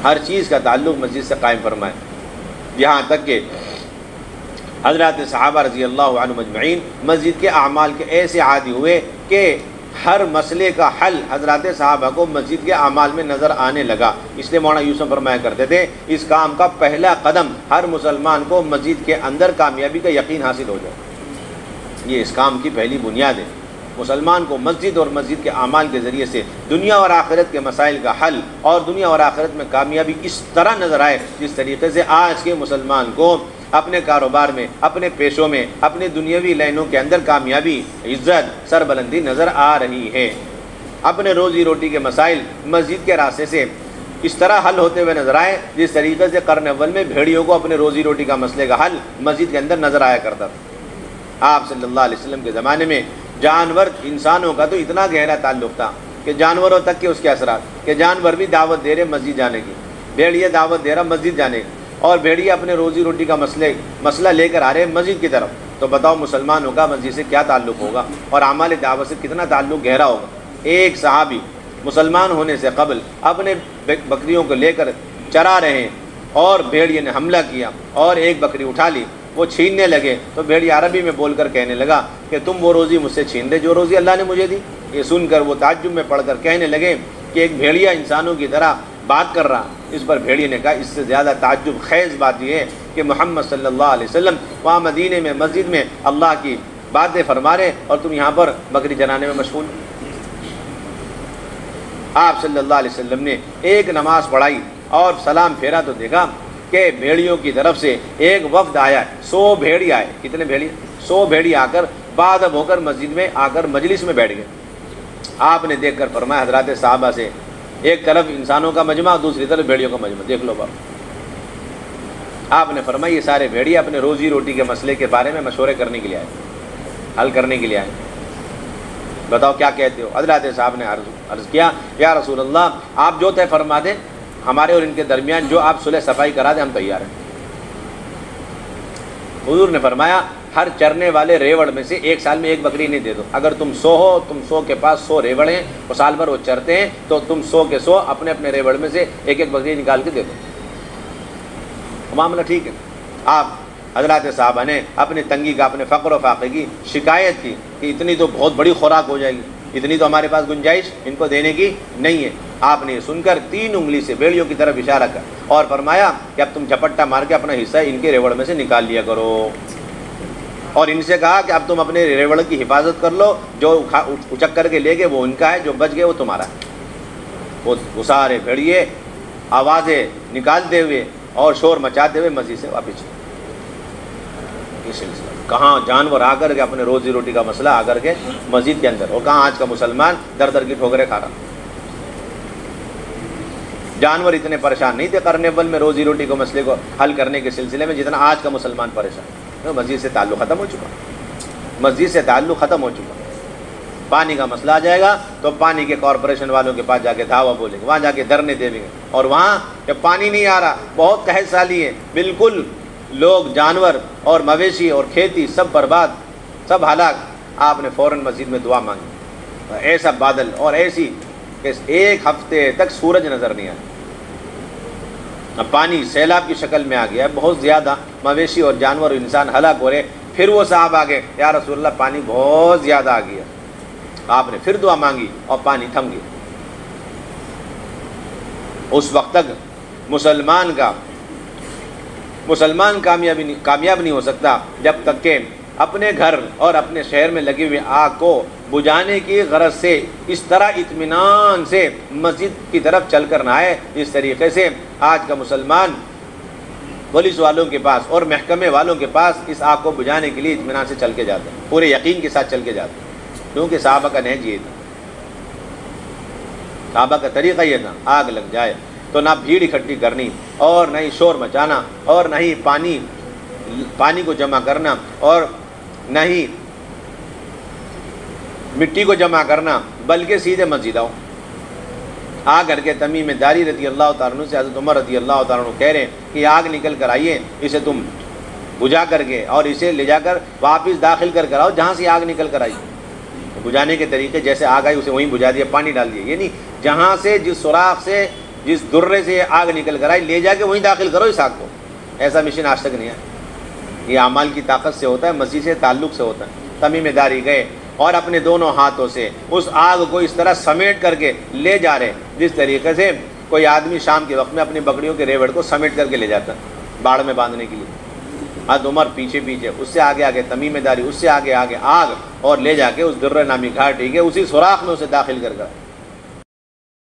ہر چیز کا تعلق مسجد سے قائم فرمائے، یہاں تک کہ حضرات صحابہ رضی اللہ عنہم اجمعین مسجد کے اعمال کے ایسے عادی ہوئے کہ ہر مسئلے کا حل حضرات صحابہ کو مسجد کے اعمال میں نظر آنے لگا۔ اس لیے مولانا یوسف فرمایا کرتے تھے اس کام کا پہلا قدم ہر مسلمان کو مسجد کے اندر کامیابی کا یقین حاصل ہو جائے، یہ اس کام کی پہلی بنیاد ہے۔ مسلمان کو مسجد اور مسجد کے اعمال کے ذریعے سے دنیا اور آخرت کے مسائل کا حل اور دنیا اور آخرت میں کامیابی اس طرح نظر آئے جس طریقے سے آج کے مسلمان کو اپنے کاروبار میں، اپنے پیشوں میں، اپنے دنیاوی لائنوں کے اندر کامیابی، عزت، سربلندی نظر آ رہی ہے۔ اپنے روزی روٹی کے مسائل مسجد کے راستے سے اس طرح حل ہوتے ہوئے نظر آئے جس طریقے سے قرن اول میں بھیڑیوں کو اپنے روزی روٹی کا مسئلے کا حل مسجد کے اندر نظر آیا کرتا تھا۔ آپ صلی اللہ علیہ وسلم کے زمانے میں جانور انسانوں کا تو اتنا گہرا تعلق تھا کہ جانوروں تک کے اس کے اثرات، کہ جانور بھی دعوت دے رہے مسجد جانے کی، بھیڑیا دعوت دے رہا مسجد جانے کی، اور بھیڑیا اپنے روزی روٹی کا مسئلہ لے کر آ رہے ہیں مسجد کی طرف، تو بتاؤ مسلمانوں کا مسجد سے کیا تعلق ہوگا اور اعمال دعوت سے کتنا تعلق گہرا ہوگا۔ ایک صحابی مسلمان ہونے سے قبل اپنے بکریوں کو لے کر چرا رہے ہیں اور بھیڑیے نے حملہ کیا اور ایک بکری اٹھا لی، وہ چھیننے لگے تو بھیڑیا عربی میں بول کر کہنے لگا کہ تم وہ روزی مجھ سے چھین رہے جو روزی اللہ نے مجھے دی۔ یہ سن کر وہ تعجب میں پڑھ کر کہنے لگے کہ ایک بھیڑیا انسانوں کی طرح بات کر رہا۔ اس پر بھیڑیے نے کہا اس سے زیادہ تعجب خیز بات یہ ہے کہ محمد صلی اللہ علیہ وسلم وہاں مدینے میں مسجد میں اللہ کی باتیں فرما رہے اور تم یہاں پر بکری چرانے میں مشغول۔ آپ صلی اللہ علیہ وسلم نے ایک نماز پڑھائی اور سلام پھیرا تو دیکھا کہ بھیڑیوں کی طرف سے ایک وفد آیا، 100 بھیڑی آئے۔ کتنے بھیڑی؟ 100 بھیڑی آ کر بعد ہو کر مسجد میں آ کر مجلس میں بیٹھ گئے۔ آپ نے دیکھ کر فرمایا حضرات صحابہ سے، ایک طرف انسانوں کا مجمع دوسری طرف بھیڑیوں کا مجمع، دیکھ لو باپ۔ آپ نے فرمایا یہ سارے بھیڑی اپنے روزی روٹی کے مسئلے کے بارے میں مشورے کرنے کے لیے آئے، حل کرنے کے لیے آئے، بتاؤ کیا کہتے ہو؟ حضرات صاحب نے عرض کیا یا رسول اللہ آپ جو طے فرما دیں، ہمارے اور ان کے درمیان جو آپ صلح صفائی کرا دیں ہم تیار ہیں۔ حضور نے فرمایا ہر چرنے والے ریوڑ میں سے ایک سال میں ایک بکری نہیں دے دو، اگر تم 100 ہو، تم 100 کے پاس 100 ریوڑ ہیں اور سال بھر وہ چرتے ہیں تو تم 100 کے 100 اپنے اپنے ریوڑ میں سے ایک ایک بکری نکال کے دے دو، معاملہ ٹھیک ہے۔ آپ حضرات صحابہ نے اپنی تنگی کا، اپنے فقر و فاقے کی شکایت کی کہ اتنی تو بہت بڑی خوراک ہو جائے گی، اتنی تو ہمارے پاس گنجائش ان کو دینے کی نہیں ہے۔ آپ نے یہ سن کر 3 انگلی سے بھیڑیوں کی طرف اشارہ کر اور فرمایا کہ اب تم جھپٹا مار کے اپنا حصہ ان کے ریوڑ میں سے نکال لیا کرو، اور ان سے کہا کہ اب تم اپنے ریوڑ کی حفاظت کر لو، جو اچک کر کے لے گئے وہ ان کا ہے، جو بچ گئے وہ تمہارا ہے۔ وہ سارے بھیڑیے آوازیں نکالتے ہوئے اور شور مچاتے ہوئے مسجد سے واپس چلے۔ یہ سلسلہ کہاں جانور آ کر کے اپنے روزی روٹی کا مسئلہ آ کر کے مسجد کے اندر، اور کہاں آج کا مسلمان در در کی ٹھوکریں کھا رہا۔ جانور اتنے پریشان نہیں تھے قرن اول میں روزی روٹی کو مسئلے کو حل کرنے کے سلسلے میں جتنا آج کا مسلمان پریشان ہے۔ مسجد سے تعلق ختم ہو چکا، مسجد سے تعلق ختم ہو چکا۔ پانی کا مسئلہ آ جائے گا تو پانی کے کارپوریشن والوں کے پاس جا کے دھاوا بولیں گے، وہاں جا کے دھرنے دیں گے، اور وہاں جب پانی نہیں آ رہا بہت قحط سالی ہے، بالکل لوگ، جانور اور مویشی اور کھیتی سب برباد، سب ہلاک، آپ نے فوراً مسجد میں دعا مانگی۔ ایسا بادل اور ایسی کہ 1 ہفتے تک سورج نظر نہیں آیا، اب پانی سیلاب کی شکل میں آ گیا ہے، بہت زیادہ مویشی اور جانور اور انسان ہلاک ہو رہے۔ پھر وہ صاحب آگے یا رسول اللہ پانی بہت زیادہ آ گیا، آپ نے پھر دعا مانگی اور پانی تھم گیا۔ اس وقت تک مسلمان کامیاب نہیں ہو سکتا جب تک کہ اپنے گھر اور اپنے شہر میں لگی ہوئی آگ کو بجھانے کی غرض سے اس طرح اطمینان سے مسجد کی طرف چل کر نہ آئے جس طریقے سے آج کا مسلمان پولیس والوں کے پاس اور محکمے والوں کے پاس اس آگ کو بجھانے کے لیے اطمینان سے چل کے جاتے ہیں، پورے یقین کے ساتھ چل کے جاتے ہیں، کیونکہ صحابہ کا نہج یہ تھا، صحابہ کا طریقہ یہ تھا، آگ لگ جائے تو نہ بھیڑ اکٹھی کرنی اور نہ ہی شور مچانا اور نہ ہی پانی کو جمع کرنا اور نہ ہی مٹی کو جمع کرنا، بلکہ سیدھے مسجد آؤ۔ آ کر کے تمیم داری رضی اللہ تعالیٰ عنہ سے حضرت عمر رضی اللہ تعالیٰ عنہ کہہ رہے ہیں کہ آگ نکل کر آئیے، اسے تم بجھا کر کے اور اسے لے جا کر واپس داخل کر آؤ جہاں سے آگ نکل کر آئی۔ بجھانے کے طریقے جیسے آگ آئی اسے وہیں بجھا دیا، پانی ڈال دیا، یعنی جہاں سے جس سوراخ سے جس درے سے یہ آگ نکل کر آئی لے جا کے وہیں داخل کرو اس آگ کو. ایسا مشن آج تک نہیں ہے. یہ اعمال کی طاقت سے ہوتا ہے, مسیح سے تعلق سے ہوتا ہے. تمیم داری گئے اور اپنے دونوں ہاتھوں سے اس آگ کو اس طرح سمیٹ کر کے لے جا رہے جس طریقے سے کوئی آدمی شام کے وقت میں اپنی بکریوں کے ریوڑ کو سمیٹ کر کے لے جاتا ہے باڑ میں باندھنے کے لیے. حضرت عمر پیچھے پیچھے, اس سے آگے آگے تمیم داری, اس سے آگے آگے آگ, اور لے جا کے اس درہ نامی گھاٹی کے اسی سوراخ میں اسے داخل کر